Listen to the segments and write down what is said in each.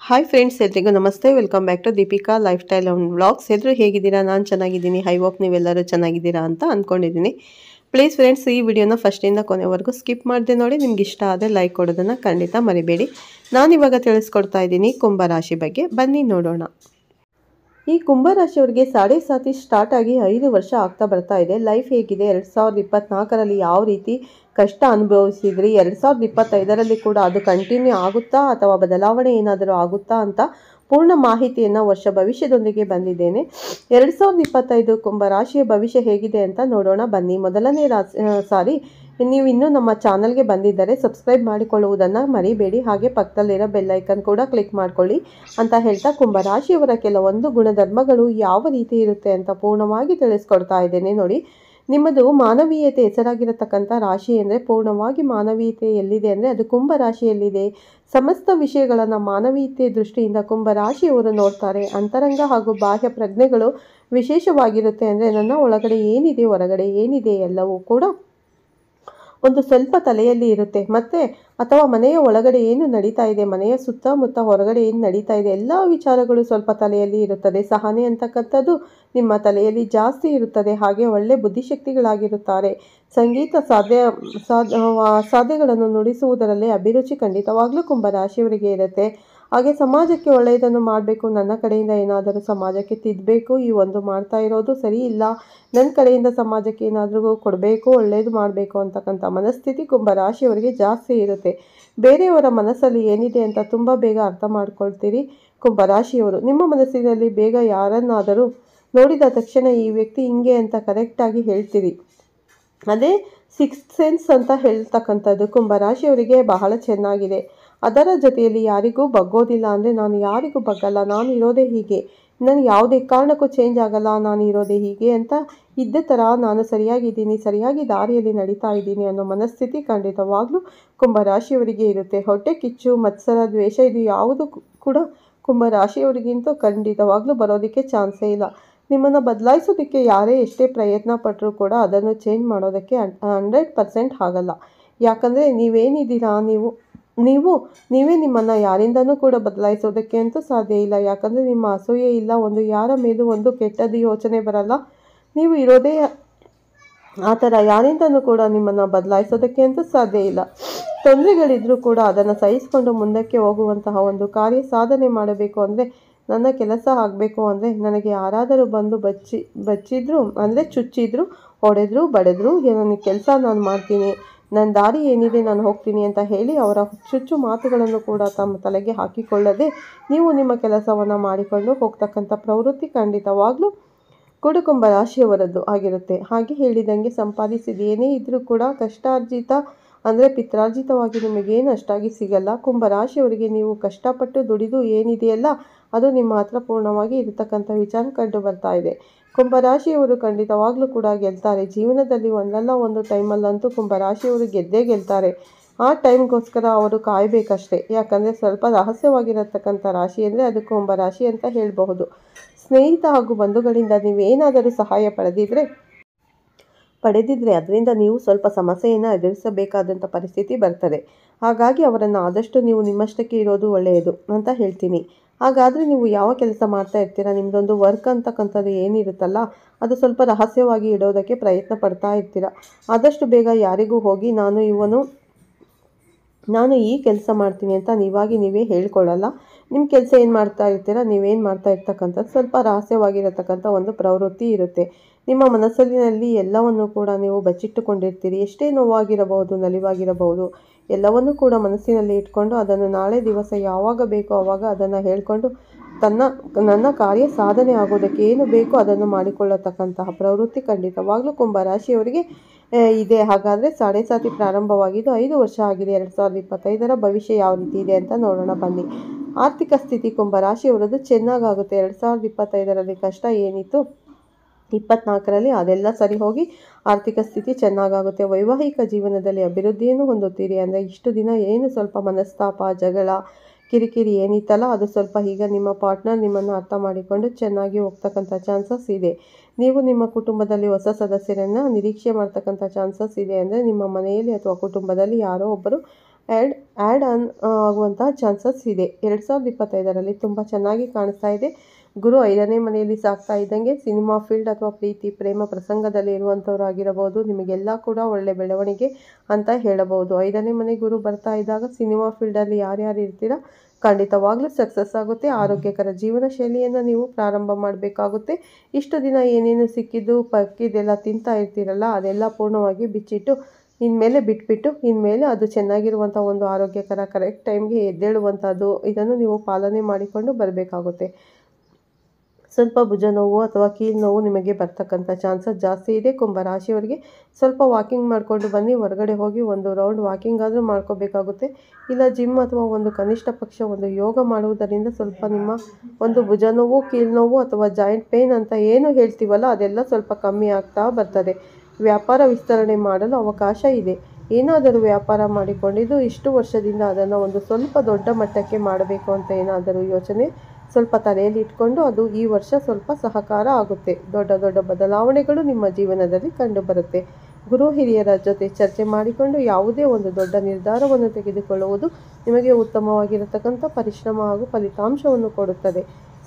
Hi friends, ಎಲ್ರಿಗೂ ನಮಸ್ತೆ. Welcome back to Deepika lifestyle and vlogs. ಎಲ್ಲರೂ ಹೇಗಿದ್ದೀರಾ? ನಾನು ಚೆನ್ನಾಗಿದ್ದೀನಿ. ಐ ಹೋಪ್ ನೀವೆಲ್ಲರೂ ಚೆನ್ನಾಗಿದ್ದೀರಾ ಅಂತ ಅಂದ್ಕೊಂಡಿದ್ದೀನಿ. ಪ್ಲೀಸ್ ಫ್ರೆಂಡ್ಸ್, ಈ ವಿಡಿಯೋನ ಫಸ್ಟಿಂದ ಕೊನೆವರೆಗೂ ಸ್ಕಿಪ್ ಮಾಡದೆ ನೋಡಿ. ನಿಮ್ಗೆ ಇಷ್ಟ ಆದರೆ ಲೈಕ್ ಕೊಡೋದನ್ನು ಖಂಡಿತ ಮರಿಬೇಡಿ. ನಾನಿವಾಗ ತಿಳಿಸ್ಕೊಡ್ತಾ ಇದ್ದೀನಿ ಕುಂಭರಾಶಿ ಬಗ್ಗೆ. ಬನ್ನಿ ನೋಡೋಣ. ಈ ಕುಂಭರಾಶಿಯವರಿಗೆ ಸಾಡೆ ಸಾತಿ ಸ್ಟಾರ್ಟ್ ಆಗಿ 5 ವರ್ಷ ಆಗ್ತಾ ಬರ್ತಾ ಇದೆ. ಲೈಫ್ ಹೇಗಿದೆ? 2024ರಲ್ಲಿ ಯಾವ ರೀತಿ ಕಷ್ಟ ಅನುಭವಿಸಿದ್ರಿ? 2025ರಲ್ಲಿ ಕೂಡ ಅದು ಕಂಟಿನ್ಯೂ ಆಗುತ್ತಾ ಅಥವಾ ಬದಲಾವಣೆ ಏನಾದರೂ ಆಗುತ್ತಾ ಅಂತ ಪೂರ್ಣ ಮಾಹಿತಿಯನ್ನು ವರ್ಷ ಭವಿಷ್ಯದೊಂದಿಗೆ ಬಂದಿದ್ದೇನೆ. 2025 ಕುಂಭರಾಶಿಯ ಭವಿಷ್ಯ ಹೇಗಿದೆ ಅಂತ ನೋಡೋಣ ಬನ್ನಿ. ಮೊದಲನೇ ಸಾರಿ ನೀವು ಇನ್ನೂ ನಮ್ಮ ಚಾನಲ್ಗೆ ಬಂದಿದ್ದರೆ ಸಬ್ಸ್ಕ್ರೈಬ್ ಮಾಡಿಕೊಳ್ಳುವುದನ್ನು ಮರಿಬೇಡಿ. ಹಾಗೆ ಪಕ್ಕದಲ್ಲಿರೋ ಬೆಲ್ಲೈಕನ್ ಕೂಡ ಕ್ಲಿಕ್ ಮಾಡ್ಕೊಳ್ಳಿ ಅಂತ ಹೇಳ್ತಾ, ಕುಂಭರಾಶಿಯವರ ಕೆಲವೊಂದು ಗುಣಧರ್ಮಗಳು ಯಾವ ರೀತಿ ಇರುತ್ತೆ ಅಂತ ಪೂರ್ಣವಾಗಿ ತಿಳಿಸ್ಕೊಡ್ತಾ ಇದ್ದೇನೆ ನೋಡಿ. ನಿಮ್ಮದು ಮಾನವೀಯತೆ ಹೆಸರಾಗಿರತಕ್ಕಂಥ ರಾಶಿ ಅಂದರೆ, ಪೂರ್ಣವಾಗಿ ಮಾನವೀಯತೆ ಎಲ್ಲಿದೆ ಅಂದರೆ ಅದು ಕುಂಭರಾಶಿಯಲ್ಲಿದೆ. ಸಮಸ್ತ ವಿಷಯಗಳನ್ನು ಮಾನವೀಯತೆ ದೃಷ್ಟಿಯಿಂದ ಕುಂಭರಾಶಿಯವರು ನೋಡ್ತಾರೆ. ಅಂತರಂಗ ಹಾಗೂ ಬಾಹ್ಯ ಪ್ರಜ್ಞೆಗಳು ವಿಶೇಷವಾಗಿರುತ್ತೆ. ಅಂದರೆ ನನ್ನ ಒಳಗಡೆ ಏನಿದೆ, ಹೊರಗಡೆ ಏನಿದೆ ಎಲ್ಲವೂ ಕೂಡ ಒಂದು ಸ್ವಲ್ಪ ತಲೆಯಲ್ಲಿ ಇರುತ್ತೆ. ಮತ್ತು ಅಥವಾ ಮನೆಯ ಒಳಗಡೆ ಏನು ನಡೀತಾ ಇದೆ, ಮನೆಯ ಸುತ್ತಮುತ್ತ ಹೊರಗಡೆ ಏನು ನಡೀತಾ ಇದೆ, ಎಲ್ಲ ವಿಚಾರಗಳು ಸ್ವಲ್ಪ ತಲೆಯಲ್ಲಿ ಇರುತ್ತದೆ. ಸಹನೆ ಅಂತಕ್ಕಂಥದ್ದು ನಿಮ್ಮ ತಲೆಯಲ್ಲಿ ಜಾಸ್ತಿ ಇರುತ್ತದೆ. ಹಾಗೆ ಒಳ್ಳೆ ಬುದ್ಧಿಶಕ್ತಿಗಳಾಗಿರುತ್ತಾರೆ. ಸಂಗೀತ ಸಾಧ್ಯಗಳನ್ನು ನುಡಿಸುವುದರಲ್ಲಿ ಅಭಿರುಚಿ ಖಂಡಿತವಾಗ್ಲೂ ಕುಂಭರಾಶಿಯವರಿಗೆ ಇರುತ್ತೆ. ಹಾಗೆ ಸಮಾಜಕ್ಕೆ ಒಳ್ಳೆಯದನ್ನು ಮಾಡಬೇಕು, ನನ್ನ ಕಡೆಯಿಂದ ಏನಾದರೂ ಸಮಾಜಕ್ಕೆ ತಿದ್ದಬೇಕು, ಈ ಒಂದು ಮಾಡ್ತಾ ಇರೋದು ಸರಿ ಇಲ್ಲ, ನನ್ನ ಕಡೆಯಿಂದ ಸಮಾಜಕ್ಕೆ ಏನಾದರೂ ಕೊಡಬೇಕು, ಒಳ್ಳೆಯದು ಮಾಡಬೇಕು ಅಂತಕ್ಕಂಥ ಮನಸ್ಥಿತಿ ಕುಂಭರಾಶಿಯವರಿಗೆ ಜಾಸ್ತಿ ಇರುತ್ತೆ. ಬೇರೆಯವರ ಮನಸ್ಸಲ್ಲಿ ಏನಿದೆ ಅಂತ ತುಂಬ ಬೇಗ ಅರ್ಥ ಮಾಡ್ಕೊಳ್ತೀರಿ ಕುಂಭರಾಶಿಯವರು. ನಿಮ್ಮ ಮನಸ್ಸಿನಲ್ಲಿ ಬೇಗ ಯಾರನ್ನಾದರೂ ನೋಡಿದ ತಕ್ಷಣ ಈ ವ್ಯಕ್ತಿ ಹಿಂಗೆ ಅಂತ ಕರೆಕ್ಟಾಗಿ ಹೇಳ್ತೀರಿ. ಅದೇ ಸಿಕ್ಸ್ತ್ ಸೆನ್ಸ್ ಅಂತ ಹೇಳ್ತಕ್ಕಂಥದ್ದು ಕುಂಭರಾಶಿಯವರಿಗೆ ಬಹಳ ಚೆನ್ನಾಗಿದೆ. ಅದರ ಜೊತೆಯಲ್ಲಿ ಯಾರಿಗೂ ಬಗ್ಗೋದಿಲ್ಲ. ಅಂದರೆ ನಾನು ಯಾರಿಗೂ ಬಗ್ಗಲ್ಲ, ನಾನು ಇರೋದೇ ಹೀಗೆ, ನಾನು ಯಾವುದೇ ಕಾರಣಕ್ಕೂ ಚೇಂಜ್ ಆಗಲ್ಲ, ನಾನು ಇರೋದೇ ಹೀಗೆ ಅಂತ ಇದ್ದ ಥರ ನಾನು ಸರಿಯಾಗಿದ್ದೀನಿ, ಸರಿಯಾಗಿ ದಾರಿಯಲ್ಲಿ ನಡೀತಾ ಇದ್ದೀನಿ ಅನ್ನೋ ಮನಸ್ಥಿತಿ ಖಂಡಿತವಾಗ್ಲೂ ಕುಂಭರಾಶಿಯವರಿಗೆ ಇರುತ್ತೆ. ಹೊಟ್ಟೆ ಕಿಚ್ಚು, ಮತ್ಸರ, ದ್ವೇಷ ಇದು ಯಾವುದು ಕೂಡ ಕುಂಭರಾಶಿಯವರಿಗಿಂತೂ ಖಂಡಿತವಾಗ್ಲೂ ಬರೋದಕ್ಕೆ ಚಾನ್ಸೇ ಇಲ್ಲ. ನಿಮ್ಮನ್ನು ಬದಲಾಯಿಸೋದಕ್ಕೆ ಯಾರೇ ಎಷ್ಟೇ ಪ್ರಯತ್ನ ಪಟ್ಟರೂ ಕೂಡ ಅದನ್ನು ಚೇಂಜ್ ಮಾಡೋದಕ್ಕೆ 100% ಆಗಲ್ಲ. ಯಾಕಂದರೆ ನೀವೇನಿದ್ದೀರಾ, ನೀವೇ ನಿಮ್ಮನ್ನು ಯಾರಿಂದನೂ ಕೂಡ ಬದಲಾಯಿಸೋದಕ್ಕೆ ಅಂತೂ ಸಾಧ್ಯ ಇಲ್ಲ. ಯಾಕಂದರೆ ನಿಮ್ಮ ಅಸೂಯೆ ಇಲ್ಲ, ಒಂದು ಯಾರ ಮೇಲೂ ಒಂದು ಕೆಟ್ಟದ್ದು ಯೋಚನೆ ಬರಲ್ಲ. ನೀವು ಇರೋದೇ ಆ ಥರ, ಯಾರಿಂದನೂ ಕೂಡ ನಿಮ್ಮನ್ನು ಬದಲಾಯಿಸೋದಕ್ಕೆ ಅಂತೂ ಸಾಧ್ಯ ಇಲ್ಲ. ತೊಂದರೆಗಳಿದ್ರೂ ಕೂಡ ಅದನ್ನು ಸಹಿಸಿಕೊಂಡು ಮುಂದಕ್ಕೆ ಹೋಗುವಂತಹ ಒಂದು ಕಾರ್ಯ ಸಾಧನೆ ಮಾಡಬೇಕು. ಅಂದರೆ ನನ್ನ ಕೆಲಸ ಆಗಬೇಕು ಅಂದರೆ ನನಗೆ ಯಾರಾದರೂ ಬಂದು ಬಚ್ಚಿದ್ರು ಅಂದರೆ ಚುಚ್ಚಿದ್ರು, ಹೊಡೆದ್ರು, ಬಡಿದ್ರು, ನನ್ನ ಕೆಲಸ ನಾನು ಮಾಡ್ತೀನಿ, ನನ್ನ ದಾರಿ ಏನಿದೆ ನಾನು ಹೋಗ್ತೀನಿ ಅಂತ ಹೇಳಿ ಅವರ ಚುಚ್ಚು ಮಾತುಗಳನ್ನು ಕೂಡ ತಮ್ಮ ತಲೆಗೆ ಹಾಕಿಕೊಳ್ಳದೆ ನೀವು ನಿಮ್ಮ ಕೆಲಸವನ್ನು ಮಾಡಿಕೊಂಡು ಹೋಗ್ತಕ್ಕಂಥ ಪ್ರವೃತ್ತಿ ಖಂಡಿತವಾಗ್ಲೂ ಕುಂಭರಾಶಿಯವರದ್ದು ಆಗಿರುತ್ತೆ. ಹಾಗೆ ಹೇಳಿದಂಗೆ ಸಂಪಾದಿಸಿದೇನೇ ಇದ್ದರೂ ಕೂಡ ಕಷ್ಟಾರ್ಜಿತ ಅಂದರೆ ಪಿತ್ರಾರ್ಜಿತವಾಗಿ ನಿಮಗೇನು ಅಷ್ಟಾಗಿ ಸಿಗಲ್ಲ. ಕುಂಭರಾಶಿಯವರಿಗೆ ನೀವು ಕಷ್ಟಪಟ್ಟು ದುಡಿದು ಏನಿದೆಯಲ್ಲ ಅದು ನಿಮ್ಮ ಹತ್ರ ಪೂರ್ಣವಾಗಿ ಇರತಕ್ಕಂಥ ವಿಚಾರ ಕಂಡು ಬರ್ತಾ ಇದೆ. ಕುಂಭರಾಶಿಯವರು ಖಂಡಿತವಾಗ್ಲೂ ಕೂಡ ಗೆಲ್ತಾರೆ. ಜೀವನದಲ್ಲಿ ಒಂದಲ್ಲ ಒಂದು ಟೈಮಲ್ಲಂತೂ ಕುಂಭರಾಶಿಯವರು ಗೆದ್ದೇ ಗೆಲ್ತಾರೆ. ಆ ಟೈಮ್ಗೋಸ್ಕರ ಅವರು ಕಾಯಬೇಕಷ್ಟೇ. ಯಾಕಂದರೆ ಸ್ವಲ್ಪ ರಹಸ್ಯವಾಗಿರತಕ್ಕಂಥ ರಾಶಿ ಅಂದರೆ ಅದು ಕುಂಭರಾಶಿ ಅಂತ ಹೇಳಬಹುದು. ಸ್ನೇಹಿತ ಹಾಗೂ ಬಂಧುಗಳಿಂದ ನೀವೇನಾದರೂ ಸಹಾಯ ಪಡೆದಿದ್ರೆ ಅದರಿಂದ ನೀವು ಸ್ವಲ್ಪ ಸಮಸ್ಯೆಯನ್ನು ಎದುರಿಸಬೇಕಾದಂಥ ಪರಿಸ್ಥಿತಿ ಬರ್ತದೆ. ಹಾಗಾಗಿ ಅವರನ್ನು ಆದಷ್ಟು ನೀವು ನಿಮ್ಮಷ್ಟಕ್ಕೆ ಇರೋದು ಒಳ್ಳೆಯದು ಅಂತ ಹೇಳ್ತೀನಿ. ಹಾಗಾದರೆ ನೀವು ಯಾವ ಕೆಲಸ ಮಾಡ್ತಾ ಇರ್ತೀರಾ, ನಿಮ್ಮದೊಂದು ವರ್ಕ್ ಅಂತಕ್ಕಂಥದ್ದು ಏನಿರುತ್ತಲ್ಲ ಅದು ಸ್ವಲ್ಪ ರಹಸ್ಯವಾಗಿ ಇಡೋದಕ್ಕೆ ಪ್ರಯತ್ನ ಪಡ್ತಾ ಇರ್ತೀರ. ಆದಷ್ಟು ಬೇಗ ಯಾರಿಗೂ ಹೋಗಿ ನಾನು ಈ ಕೆಲಸ ಮಾಡ್ತೀನಿ ಅಂತ ನೀವೇ ಹೇಳ್ಕೊಳ್ಳಲ್ಲ. ನಿಮ್ಮ ಕೆಲಸ ಏನು ಮಾಡ್ತಾ ಇರ್ತೀರ, ನೀವೇನು ಮಾಡ್ತಾ ಇರ್ತಕ್ಕಂಥದ್ದು ಸ್ವಲ್ಪ ರಹಸ್ಯವಾಗಿರತಕ್ಕಂಥ ಒಂದು ಪ್ರವೃತ್ತಿ ಇರುತ್ತೆ. ನಿಮ್ಮ ಮನಸ್ಸಿನಲ್ಲಿ ಎಲ್ಲವನ್ನು ಕೂಡ ನೀವು ಬಚ್ಚಿಟ್ಟುಕೊಂಡಿರ್ತೀರಿ. ಎಷ್ಟೇ ನೋವಾಗಿರಬಹುದು, ನಲಿವಾಗಿರಬಹುದು, ಎಲ್ಲವನ್ನೂ ಕೂಡ ಮನಸ್ಸಿನಲ್ಲಿ ಇಟ್ಕೊಂಡು ಅದನ್ನು ನಾಳೆ ದಿವಸ ಯಾವಾಗ ಬೇಕೋ ಆವಾಗ ಅದನ್ನು ಹೇಳಿಕೊಂಡು ನನ್ನ ಕಾರ್ಯ ಸಾಧನೆ ಆಗೋದಕ್ಕೆ ಏನು ಬೇಕೋ ಅದನ್ನು ಮಾಡಿಕೊಳ್ಳತಕ್ಕಂತಹ ಪ್ರವೃತ್ತಿ ಖಂಡಿತವಾಗ್ಲೂ ಕುಂಭರಾಶಿಯವರಿಗೆ ಇದೆ. ಹಾಗಾದರೆ ಸಾಡೆ ಸಾತಿ ಪ್ರಾರಂಭವಾಗಿದ್ದು 5 ವರ್ಷ ಆಗಿದೆ. 2025ರ ಭವಿಷ್ಯ ಯಾವ ರೀತಿ ಇದೆ ಅಂತ ನೋಡೋಣ ಬನ್ನಿ. ಆರ್ಥಿಕ ಸ್ಥಿತಿ ಕುಂಭರಾಶಿಯವರದ್ದು ಚೆನ್ನಾಗಾಗುತ್ತೆ. 2025ರಲ್ಲಿ ಕಷ್ಟ ಏನಿತ್ತು 24ರಲ್ಲಿ ಅದೆಲ್ಲ ಸರಿ ಹೋಗಿ ಆರ್ಥಿಕ ಸ್ಥಿತಿ ಚೆನ್ನಾಗಾಗುತ್ತೆ. ವೈವಾಹಿಕ ಜೀವನದಲ್ಲಿ ಅಭಿವೃದ್ಧಿಯನ್ನು ಹೊಂದುತ್ತೀರಿ. ಅಂದರೆ ಇಷ್ಟು ದಿನ ಏನು ಸ್ವಲ್ಪ ಮನಸ್ತಾಪ, ಜಗಳ, ಕಿರಿಕಿರಿ ಏನಿತ್ತಲ್ಲ ಅದು ಸ್ವಲ್ಪ ಈಗ ನಿಮ್ಮ ಪಾರ್ಟ್ನರ್ ನಿಮ್ಮನ್ನು ಅರ್ಥ ಮಾಡಿಕೊಂಡು ಚೆನ್ನಾಗಿ ಹೋಗ್ತಕ್ಕಂಥ ಚಾನ್ಸಸ್ ಇದೆ. ನೀವು ನಿಮ್ಮ ಕುಟುಂಬದಲ್ಲಿ ಹೊಸ ಸದಸ್ಯರನ್ನು ನಿರೀಕ್ಷೆ ಮಾಡ್ತಕ್ಕಂಥ ಚಾನ್ಸಸ್ ಇದೆ. ಅಂದರೆ ನಿಮ್ಮ ಮನೆಯಲ್ಲಿ ಅಥವಾ ಕುಟುಂಬದಲ್ಲಿ ಯಾರೋ ಒಬ್ಬರು ಆ್ಯಡ್ ಆನ್ ಆಗುವಂತಹ ಚಾನ್ಸಸ್ ಇದೆ. 2025ರಲ್ಲಿ ತುಂಬ ಚೆನ್ನಾಗಿ ಕಾಣಿಸ್ತಾ ಇದೆ. ಗುರು 5ನೇ ಮನೆಯಲ್ಲಿ ಸಾಗ್ತಾ ಇದ್ದಂಗೆ ಸಿನಿಮಾ ಫೀಲ್ಡ್ ಅಥವಾ ಪ್ರೀತಿ ಪ್ರೇಮ ಪ್ರಸಂಗದಲ್ಲಿ ಇರುವಂಥವ್ರು ಆಗಿರಬಹುದು. ನಿಮಗೆಲ್ಲ ಕೂಡ ಒಳ್ಳೆ ಬೆಳವಣಿಗೆ ಅಂತ ಹೇಳಬಹುದು. 5ನೇ ಮನೆ ಗುರು ಬರ್ತಾ ಇದ್ದಾಗ ಸಿನಿಮಾ ಫೀಲ್ಡಲ್ಲಿ ಯಾರ್ಯಾರು ಇರ್ತೀರಾ ಖಂಡಿತವಾಗ್ಲೂ ಸಕ್ಸಸ್ ಆಗುತ್ತೆ. ಆರೋಗ್ಯಕರ ಜೀವನ ಶೈಲಿಯನ್ನು ನೀವು ಪ್ರಾರಂಭ ಮಾಡಬೇಕಾಗುತ್ತೆ. ಇಷ್ಟು ದಿನ ಏನೇನು ಸಿಕ್ಕಿದ್ದು ಪಕ್ಕಿದೆಲ್ಲ ತಿಂತಾ ಇರ್ತೀರಲ್ಲ ಅದೆಲ್ಲ ಪೂರ್ಣವಾಗಿ ಬಿಚ್ಚಿಟ್ಟು ಇನ್ಮೇಲೆ ಬಿಟ್ಬಿಟ್ಟು ಇನ್ಮೇಲೆ ಅದು ಚೆನ್ನಾಗಿರುವಂಥ ಒಂದು ಆರೋಗ್ಯಕರ ಕರೆಕ್ಟ್ ಟೈಮ್ಗೆ ಎದ್ದೇಳುವಂಥದ್ದು ಇದನ್ನು ನೀವು ಪಾಲನೆ ಮಾಡಿಕೊಂಡು ಬರಬೇಕಾಗುತ್ತೆ. ಸ್ವಲ್ಪ ಭುಜ ನೋವು ಅಥವಾ ಕೀಲು ನೋವು ನಿಮಗೆ ಬರ್ತಕ್ಕಂಥ ಚಾನ್ಸಸ್ ಜಾಸ್ತಿ ಇದೆ. ಕುಂಭರಾಶಿಯವರಿಗೆ ಸ್ವಲ್ಪ ವಾಕಿಂಗ್ ಮಾಡಿಕೊಂಡು ಬನ್ನಿ. ಹೊರಗಡೆ ಹೋಗಿ ಒಂದು ರೌಂಡ್ ವಾಕಿಂಗ್ ಆದರೂ ಮಾಡ್ಕೋಬೇಕಾಗುತ್ತೆ. ಇಲ್ಲ ಜಿಮ್ ಅಥವಾ ಒಂದು ಕನಿಷ್ಠ ಪಕ್ಷ ಒಂದು ಯೋಗ ಮಾಡುವುದರಿಂದ ಸ್ವಲ್ಪ ನಿಮ್ಮ ಒಂದು ಭುಜ ನೋವು ಕೀಲು ನೋವು ಅಥವಾ ಜಾಯಿಂಟ್ ಪೇನ್ ಅಂತ ಏನು ಹೇಳ್ತೀವಲ್ಲ ಅದೆಲ್ಲ ಸ್ವಲ್ಪ ಕಮ್ಮಿ ಆಗ್ತಾ ಬರ್ತದೆ. ವ್ಯಾಪಾರ ವಿಸ್ತರಣೆ ಮಾಡಲು ಅವಕಾಶ ಇದೆ. ಏನಾದರೂ ವ್ಯಾಪಾರ ಮಾಡಿಕೊಂಡಿದ್ದು ಇಷ್ಟು ವರ್ಷದಿಂದ ಅದನ್ನು ಒಂದು ಸ್ವಲ್ಪ ದೊಡ್ಡ ಮಟ್ಟಕ್ಕೆ ಮಾಡಬೇಕು ಅಂತ ಏನಾದರೂ ಯೋಚನೆ ಸ್ವಲ್ಪ ತಲೆಯಲ್ಲಿ ಇಟ್ಕೊಂಡು ಅದು ಈ ವರ್ಷ ಸ್ವಲ್ಪ ಸಹಕಾರ ಆಗುತ್ತೆ. ದೊಡ್ಡ ದೊಡ್ಡ ಬದಲಾವಣೆಗಳು ನಿಮ್ಮ ಜೀವನದಲ್ಲಿ ಕಂಡುಬರುತ್ತೆ. ಗುರು ಹಿರಿಯರ ಜೊತೆ ಚರ್ಚೆ ಮಾಡಿಕೊಂಡು ಯಾವುದೇ ಒಂದು ದೊಡ್ಡ ನಿರ್ಧಾರವನ್ನು ತೆಗೆದುಕೊಳ್ಳುವುದು ನಿಮಗೆ ಉತ್ತಮವಾಗಿರತಕ್ಕಂಥ ಪರಿಶ್ರಮ ಹಾಗೂ ಫಲಿತಾಂಶವನ್ನು ಕೊಡುತ್ತದೆ.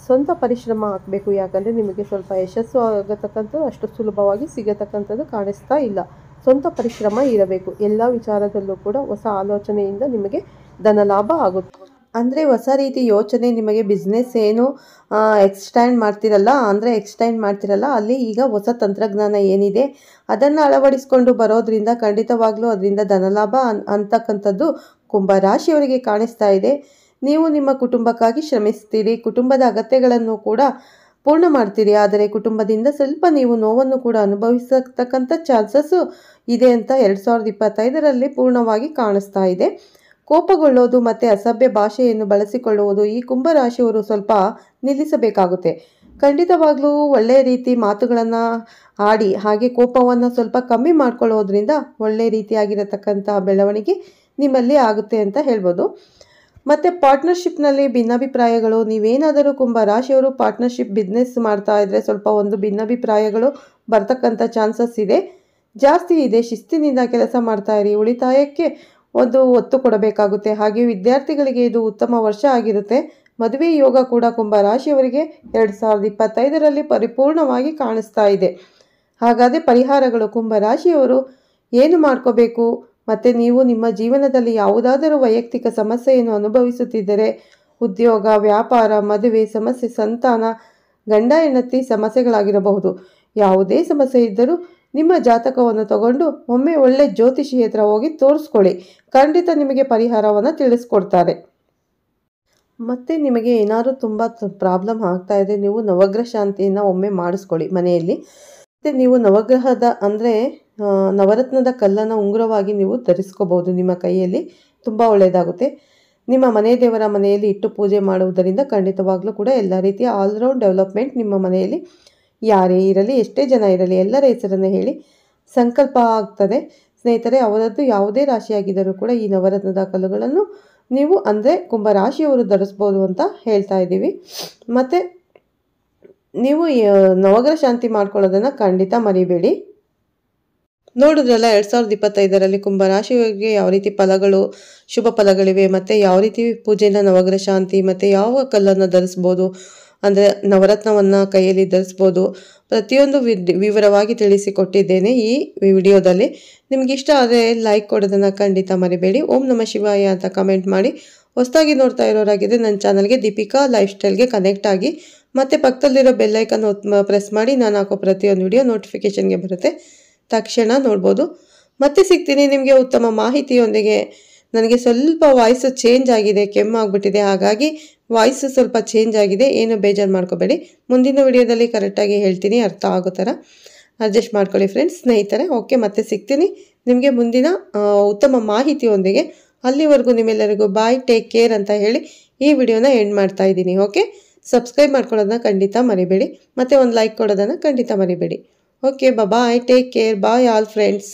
ಸ್ವಂತ ಪರಿಶ್ರಮ ಹಾಕಬೇಕು. ಯಾಕಂದರೆ ನಿಮಗೆ ಸ್ವಲ್ಪ ಯಶಸ್ಸು ಆಗತಕ್ಕಂಥದ್ದು ಅಷ್ಟು ಸುಲಭವಾಗಿ ಸಿಗತಕ್ಕಂಥದ್ದು ಕಾಣಿಸ್ತಾ ಇಲ್ಲ. ಸ್ವಂತ ಪರಿಶ್ರಮ ಇರಬೇಕು. ಎಲ್ಲ ವಿಚಾರದಲ್ಲೂ ಕೂಡ ಹೊಸ ಆಲೋಚನೆಯಿಂದ ನಿಮಗೆ ಧನ ಲಾಭ ಆಗುತ್ತೆ. ಅಂದರೆ ಹೊಸ ರೀತಿ ಯೋಚನೆ ನಿಮಗೆ ಬಿಸ್ನೆಸ್ ಏನು ಎಕ್ಸ್ಟೆಂಡ್ ಮಾಡ್ತಿರಲ್ಲ ಅಲ್ಲಿ ಈಗ ಹೊಸ ತಂತ್ರಜ್ಞಾನ ಏನಿದೆ ಅದನ್ನು ಅಳವಡಿಸ್ಕೊಂಡು ಬರೋದ್ರಿಂದ ಖಂಡಿತವಾಗ್ಲೂ ಅದರಿಂದ ಧನಲಾಭ ಅಂತಕ್ಕಂಥದ್ದು ಕುಂಭರಾಶಿಯವರಿಗೆ ಕಾಣಿಸ್ತಾ ಇದೆ. ನೀವು ನಿಮ್ಮ ಕುಟುಂಬಕ್ಕಾಗಿ ಶ್ರಮಿಸ್ತೀರಿ. ಕುಟುಂಬದ ಅಗತ್ಯಗಳನ್ನು ಕೂಡ ಪೂರ್ಣ ಮಾಡ್ತೀರಿ. ಆದರೆ ಕುಟುಂಬದಿಂದ ಸ್ವಲ್ಪ ನೀವು ನೋವನ್ನು ಕೂಡ ಅನುಭವಿಸತಕ್ಕಂಥ ಚಾನ್ಸಸ್ಸು ಇದೆ ಅಂತ 2025ರಲ್ಲಿ ಪೂರ್ಣವಾಗಿ ಕಾಣಿಸ್ತಾ ಇದೆ. ಕೋಪಗೊಳ್ಳೋದು ಮತ್ತು ಅಸಭ್ಯ ಭಾಷೆಯನ್ನು ಬಳಸಿಕೊಳ್ಳುವುದು ಈ ಕುಂಭರಾಶಿಯವರು ಸ್ವಲ್ಪ ನಿಲ್ಲಿಸಬೇಕಾಗುತ್ತೆ. ಖಂಡಿತವಾಗ್ಲೂ ಒಳ್ಳೆಯ ರೀತಿ ಮಾತುಗಳನ್ನು ಆಡಿ ಹಾಗೆ ಕೋಪವನ್ನು ಸ್ವಲ್ಪ ಕಮ್ಮಿ ಮಾಡ್ಕೊಳ್ಳೋದ್ರಿಂದ ಒಳ್ಳೆಯ ರೀತಿಯಾಗಿರತಕ್ಕಂಥ ಬೆಳವಣಿಗೆ ನಿಮ್ಮಲ್ಲಿ ಆಗುತ್ತೆ ಅಂತ ಹೇಳ್ಬೋದು. ಮತ್ತು ಪಾರ್ಟ್ನರ್ಶಿಪ್ನಲ್ಲಿ ಭಿನ್ನಾಭಿಪ್ರಾಯಗಳು ನೀವೇನಾದರೂ ಕುಂಭರಾಶಿಯವರು ಪಾರ್ಟ್ನರ್ಶಿಪ್ ಬಿಸ್ನೆಸ್ ಮಾಡ್ತಾ ಇದ್ದರೆ ಸ್ವಲ್ಪ ಒಂದು ಭಿನ್ನಾಭಿಪ್ರಾಯಗಳು ಬರ್ತಕ್ಕಂಥ ಚಾನ್ಸಸ್ ಇದೆ, ಜಾಸ್ತಿ ಇದೆ. ಶಿಸ್ತಿನಿಂದ ಕೆಲಸ ಮಾಡ್ತಾ ಇರಿ. ಉಳಿತಾಯಕ್ಕೆ ಒಂದು ಒತ್ತು ಕೊಡಬೇಕಾಗುತ್ತೆ. ಹಾಗೆ ವಿದ್ಯಾರ್ಥಿಗಳಿಗೆ ಇದು ಉತ್ತಮ ವರ್ಷ ಆಗಿರುತ್ತೆ. ಮದುವೆ ಯೋಗ ಕೂಡ ಕುಂಭರಾಶಿಯವರಿಗೆ 2025ರಲ್ಲಿ ಪರಿಪೂರ್ಣವಾಗಿ ಕಾಣಿಸ್ತಾ ಇದೆ. ಹಾಗಾದರೆ ಪರಿಹಾರಗಳು ಕುಂಭರಾಶಿಯವರು ಏನು ಮಾಡ್ಕೋಬೇಕು? ಮತ್ತು ನೀವು ನಿಮ್ಮ ಜೀವನದಲ್ಲಿ ಯಾವುದಾದರೂ ವೈಯಕ್ತಿಕ ಸಮಸ್ಯೆಯನ್ನು ಅನುಭವಿಸುತ್ತಿದ್ದರೆ ಉದ್ಯೋಗ ವ್ಯಾಪಾರ ಮದುವೆ ಸಮಸ್ಯೆ ಸಂತಾನ ಗಂಡ ಹೆಂಡತಿ ಸಮಸ್ಯೆಗಳಾಗಿರಬಹುದು. ಯಾವುದೇ ಸಮಸ್ಯೆ ಇದ್ದರೂ ನಿಮ್ಮ ಜಾತಕವನ್ನು ತಗೊಂಡು ಒಮ್ಮೆ ಒಳ್ಳೆ ಜ್ಯೋತಿಷಿ ಹತ್ರ ಹೋಗಿ ತೋರಿಸ್ಕೊಳ್ಳಿ. ಖಂಡಿತ ನಿಮಗೆ ಪರಿಹಾರವನ್ನು ತಿಳಿಸ್ಕೊಡ್ತಾರೆ. ಮತ್ತು ನಿಮಗೆ ಏನಾದರೂ ತುಂಬ ಪ್ರಾಬ್ಲಮ್ ಆಗ್ತಾ ಇದೆ ನೀವು ನವಗ್ರಹ ಶಾಂತಿಯನ್ನು ಒಮ್ಮೆ ಮಾಡಿಸ್ಕೊಳ್ಳಿ ಮನೆಯಲ್ಲಿ. ಮತ್ತು ನೀವು ನವಗ್ರಹದ ಅಂದರೆ ನವರತ್ನದ ಕಲ್ಲನ್ನು ಉಂಗುರವಾಗಿ ನೀವು ಧರಿಸ್ಕೋಬೋದು ನಿಮ್ಮ ಕೈಯಲ್ಲಿ. ತುಂಬ ಒಳ್ಳೆಯದಾಗುತ್ತೆ. ನಿಮ್ಮ ಮನೆ ದೇವರ ಮನೆಯಲ್ಲಿ ಇಟ್ಟು ಪೂಜೆ ಮಾಡುವುದರಿಂದ ಖಂಡಿತವಾಗ್ಲೂ ಕೂಡ ಎಲ್ಲ ರೀತಿಯ ಆಲ್ರೌಂಡ್ ಡೆವಲಪ್ಮೆಂಟ್ ನಿಮ್ಮ ಮನೆಯಲ್ಲಿ ಯಾರೇ ಇರಲಿ ಎಷ್ಟೇ ಜನ ಇರಲಿ ಎಲ್ಲರ ಹೆಸರನ್ನು ಹೇಳಿ ಸಂಕಲ್ಪ ಆಗ್ತದೆ. ಸ್ನೇಹಿತರೆ, ಅವರದ್ದು ಯಾವುದೇ ರಾಶಿಯಾಗಿದ್ದರೂ ಕೂಡ ಈ ನವರತ್ನದ ಕಲ್ಲುಗಳನ್ನು ನೀವು ಅಂದರೆ ಕುಂಭರಾಶಿಯವರು ಧರಿಸ್ಬೋದು ಅಂತ ಹೇಳ್ತಾ ಇದ್ದೀವಿ. ಮತ್ತು ನೀವು ನವಗ್ರಹ ಶಾಂತಿ ಮಾಡ್ಕೊಳ್ಳೋದನ್ನು ಖಂಡಿತ ಮರಿಬೇಡಿ. ನೋಡಿದ್ರಲ್ಲ 2025ರಲ್ಲಿ ಕುಂಭರಾಶಿಯವರಿಗೆ ಯಾವ ರೀತಿ ಫಲಗಳು ಶುಭ ಫಲಗಳಿವೆ ಮತ್ತು ಯಾವ ರೀತಿ ಪೂಜೆನ ನವಗ್ರಹ ಶಾಂತಿ ಮತ್ತು ಯಾವ ಕಲ್ಲನ್ನು ಧರಿಸ್ಬೋದು ಅಂದರೆ ನವರತ್ನವನ್ನು ಕೈಯಲ್ಲಿ ಧರಿಸ್ಬೋದು ಪ್ರತಿಯೊಂದು ವಿವರವಾಗಿ ತಿಳಿಸಿಕೊಟ್ಟಿದ್ದೇನೆ ಈ ವಿಡಿಯೋದಲ್ಲಿ. ನಿಮ್ಗೆ ಇಷ್ಟ ಆದರೆ ಲೈಕ್ ಕೊಡೋದನ್ನು ಖಂಡಿತ ಮರಿಬೇಡಿ. ಓಂ ನಮಃ ಶಿವಾಯ ಅಂತ ಕಮೆಂಟ್ ಮಾಡಿ. ಹೊಸದಾಗಿ ನೋಡ್ತಾ ಇರೋರಾಗಿದ್ದರೆ ನನ್ನ ಚಾನಲ್ಗೆ ದೀಪಿಕಾ ಲೈಫ್ ಸ್ಟೈಲ್ಗೆ ಕನೆಕ್ಟ್ ಆಗಿ ಮತ್ತು ಪಕ್ಕದಲ್ಲಿರೋ ಬೆಲ್ಲೈಕನ್ ಪ್ರೆಸ್ ಮಾಡಿ. ನಾನು ಹಾಕೋ ಪ್ರತಿಯೊಂದು ವಿಡಿಯೋ ನೋಟಿಫಿಕೇಷನ್ಗೆ ಬರುತ್ತೆ, ತಕ್ಷಣ ನೋಡ್ಬೋದು. ಮತ್ತೆ ಸಿಗ್ತೀನಿ ನಿಮಗೆ ಉತ್ತಮ ಮಾಹಿತಿಯೊಂದಿಗೆ. ನನಗೆ ಸ್ವಲ್ಪ ವಾಯ್ಸು ಚೇಂಜ್ ಆಗಿದೆ, ಕೆಮ್ಮಾಗ್ಬಿಟ್ಟಿದೆ, ಹಾಗಾಗಿ ವಾಯ್ಸು ಸ್ವಲ್ಪ ಚೇಂಜ್ ಆಗಿದೆ. ಏನು ಬೇಜಾರು ಮಾಡ್ಕೋಬೇಡಿ. ಮುಂದಿನ ವಿಡಿಯೋದಲ್ಲಿ ಕರೆಕ್ಟಾಗಿ ಹೇಳ್ತೀನಿ, ಅರ್ಥ ಆಗೋ ಥರ ಅಡ್ಜಸ್ಟ್ ಮಾಡ್ಕೊಳ್ಳಿ ಫ್ರೆಂಡ್ಸ್. ಸ್ನೇಹಿತರೆ, ಓಕೆ, ಮತ್ತೆ ಸಿಗ್ತೀನಿ ನಿಮಗೆ ಮುಂದಿನ ಉತ್ತಮ ಮಾಹಿತಿಯೊಂದಿಗೆ. ಅಲ್ಲಿವರೆಗೂ ನಿಮ್ಮೆಲ್ಲರಿಗೂ ಬಾಯ್, ಟೇಕ್ ಕೇರ್ ಅಂತ ಹೇಳಿ ಈ ವಿಡಿಯೋನ ಎಂಡ್ ಮಾಡ್ತಾ ಇದ್ದೀನಿ. ಓಕೆ, ಸಬ್ಸ್ಕ್ರೈಬ್ ಮಾಡ್ಕೊಳ್ಳೋದನ್ನ ಖಂಡಿತ ಮರಿಬೇಡಿ ಮತ್ತು ಒಂದು ಲೈಕ್ ಕೊಡೋದನ್ನು ಖಂಡಿತ ಮರಿಬೇಡಿ. Okay, bye, take care, bye all friends.